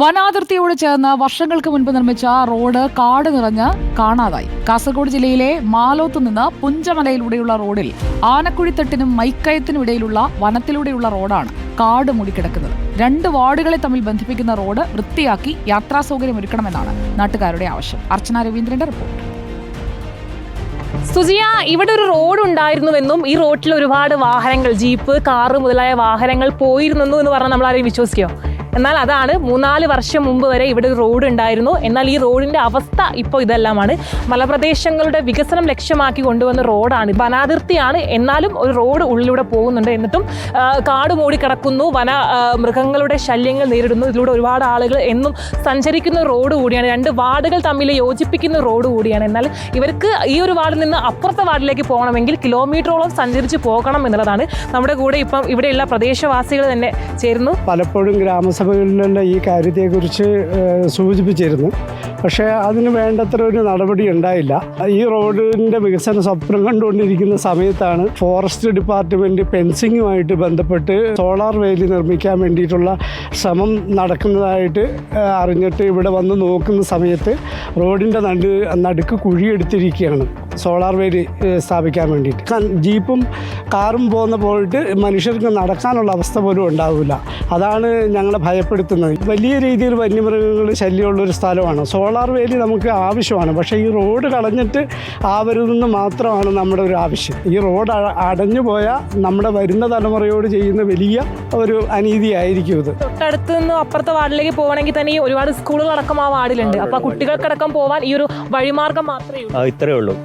വനാതിർത്തിയോട് ചേർന്ന് വർഷങ്ങൾക്ക് മുൻപ് നിർമ്മിച്ച റോഡ് കാട് നിറഞ്ഞ് കാണാതായി. കാസർഗോഡ് ജില്ലയിലെ മാലോത്ത് നിന്ന് പുഞ്ചമലയിലൂടെയുള്ള റോഡിൽ ആനക്കുഴിത്തട്ടിനും മൈക്കയത്തിനും ഇടയിലുള്ള വനത്തിലൂടെയുള്ള റോഡാണ് കാട് മൂടിക്കിടക്കുന്നത്. 2 വാർഡുകളെ തമ്മിൽ ബന്ധിപ്പിക്കുന്ന റോഡ് വൃത്തിയാക്കി യാത്രാ സൗകര്യം ഒരുക്കണമെന്നാണ് നാട്ടുകാരുടെ ആവശ്യം. അർച്ചന രവീന്ദ്രന്റെ റിപ്പോർട്ട്. സുജിയ, ഇവിടെ ഒരു റോഡ് ഉണ്ടായിരുന്നുവെന്നും ഈ റോഡിൽ ഒരുപാട് വാഹനങ്ങൾ, ജീപ്പ്, കാറ് മുതലായ വാഹനങ്ങൾ പോയിരുന്നു എന്ന് പറഞ്ഞാൽ നമ്മൾ ആരെയും വിശ്വസിക്കോ? എന്നാൽ അതാണ് 3-4 വർഷം മുമ്പ് വരെ ഇവിടെ ഒരു റോഡ് ഉണ്ടായിരുന്നു. എന്നാൽ ഈ റോഡിൻ്റെ അവസ്ഥ ഇപ്പോൾ ഇതെല്ലാമാണ്. മലപ്രദേശങ്ങളുടെ വികസനം ലക്ഷ്യമാക്കി കൊണ്ടുവന്ന റോഡാണ്. വനാതിർത്തിയാണ്, എന്നാലും ഒരു റോഡ് ഉള്ളിലൂടെ പോകുന്നുണ്ട്. എന്നിട്ടും കാട് മൂടിക്കിടക്കുന്നു, മൃഗങ്ങളുടെ ശല്യങ്ങൾ നേരിടുന്നു. ഇതിലൂടെ ഒരുപാട് ആളുകൾ എന്നും സഞ്ചരിക്കുന്ന റോഡ് കൂടിയാണ്. 2 വാർഡുകൾ തമ്മിൽ യോജിപ്പിക്കുന്ന റോഡ് കൂടിയാണ്. എന്നാൽ ഇവർക്ക് ഈ ഒരു വാർഡിൽ നിന്ന് അപ്പുറത്തെ വാർഡിലേക്ക് പോകണമെങ്കിൽ കിലോമീറ്ററോളം സഞ്ചരിച്ച് പോകണം എന്നുള്ളതാണ്. നമ്മുടെ കൂടെ ഇപ്പം ഇവിടെയുള്ള പ്രദേശവാസികൾ തന്നെ ചേരുന്നു. പലപ്പോഴും ഗ്രാമസഭകളിലെല്ലാം ഈ കാര്യത്തെക്കുറിച്ച് സൂചിപ്പിച്ചിരുന്നു. പക്ഷേ അതിന് വേണ്ടത്ര ഒരു നടപടി ഉണ്ടായില്ല. ഈ റോഡിൻ്റെ വികസന സ്വപ്നം കണ്ടുകൊണ്ടിരിക്കുന്ന സമയത്താണ് ഫോറസ്റ്റ് ഡിപ്പാർട്ട്മെൻറ്റ് ഫെൻസിങ്ങുമായിട്ട് ബന്ധപ്പെട്ട് സോളാർ വേലി നിർമ്മിക്കാൻ വേണ്ടിയിട്ടുള്ള ശ്രമം നടക്കുന്നതായിട്ട് അറിഞ്ഞിട്ട് ഇവിടെ വന്ന് നോക്കുന്ന സമയത്ത് റോഡിൻ്റെ നടുക്ക് കുഴിയെടുത്തിരിക്കുകയാണ് സോളാർ വേലി സ്ഥാപിക്കാൻ വേണ്ടിയിട്ട്. ജീപ്പും കാറും പോയിട്ട് മനുഷ്യർക്ക് നടക്കാനുള്ള അവസ്ഥ പോലും ഉണ്ടാവില്ല. അതാണ് ഞങ്ങളെ ഭയപ്പെടുത്തുന്നത്. വലിയ രീതിയിൽ വന്യമൃഗങ്ങൾ ശല്യമുള്ളൊരു സ്ഥലമാണ്. സോളാർ വേലി നമുക്ക് ആവശ്യമാണ്, പക്ഷേ ഈ റോഡ് കളഞ്ഞിട്ട് ആവരുതെന്ന് മാത്രമാണ് നമ്മുടെ ഒരു ആവശ്യം. ഈ റോഡ് അടഞ്ഞു പോയാൽ നമ്മുടെ വരുന്ന തലമുറയോട് ചെയ്യുന്ന വലിയ ഒരു അനീതിയായിരിക്കും ഇത്. തൊട്ടടുത്ത് നിന്ന് അപ്പുറത്തെ വാർഡിലേക്ക് പോകണമെങ്കിൽ തന്നെ ഒരുപാട് സ്കൂളുകളടക്കം ആ വാർഡിലുണ്ട്. അപ്പോൾ കുട്ടികൾക്കടക്കം പോകാൻ ഈ ഒരു വഴിമാർഗം മാത്രമേ ഉള്ളൂ. ഇത്രയേ ഉള്ളൂ.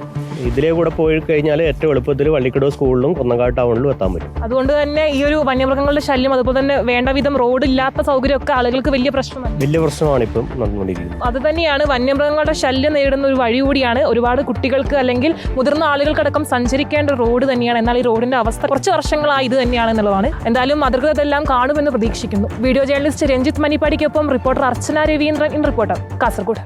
ഇതിലേ കൂടെ പോയി കഴിഞ്ഞാൽ ഏറ്റവും എളുപ്പത്തിൽ വള്ളിക്കടവ് സ്കൂളിലും കുന്നങ്കാട് ടൗണിലും എത്താൻ പറ്റും. അതുകൊണ്ട് തന്നെ ഈ ഒരു വന്യമൃഗങ്ങളുടെ ശല്യം, അതുപോലെ തന്നെ വേണ്ട വിധം റോഡ് ഇല്ലാത്ത സൗകര്യമൊക്കെ ആളുകൾക്ക് വലിയ പ്രശ്നമാണ് ഇപ്പം നടന്നുകൊണ്ടിരിക്കുന്നത്. അത് തന്നെയാണ് വന്യമൃഗങ്ങളുടെ ശല്യം നേരിടുന്ന ഒരു വഴി കൂടിയാണ്. ഒരുപാട് കുട്ടികൾക്ക് അല്ലെങ്കിൽ മുതിർന്ന ആളുകൾക്കടക്കം സഞ്ചരിക്കേണ്ട റോഡ് തന്നെയാണ്. എന്നാൽ ഈ റോഡിന്റെ അവസ്ഥ കുറച്ച് വർഷങ്ങളായി ഇത് തന്നെയാണ് എന്നുള്ളതാണ്. എന്തായാലും അധികൃതർ ഇതെല്ലാം കാണുമെന്ന് പ്രതീക്ഷിക്കുന്നു. വീഡിയോ ജേർണലിസ്റ്റ് രഞ്ജിത്ത് മണിപ്പാടിക്കൊപ്പം റിപ്പോർട്ടർ അർച്ചന രവീന്ദ്രൻ, റിപ്പോർട്ടർ, കാസർഗോഡ്.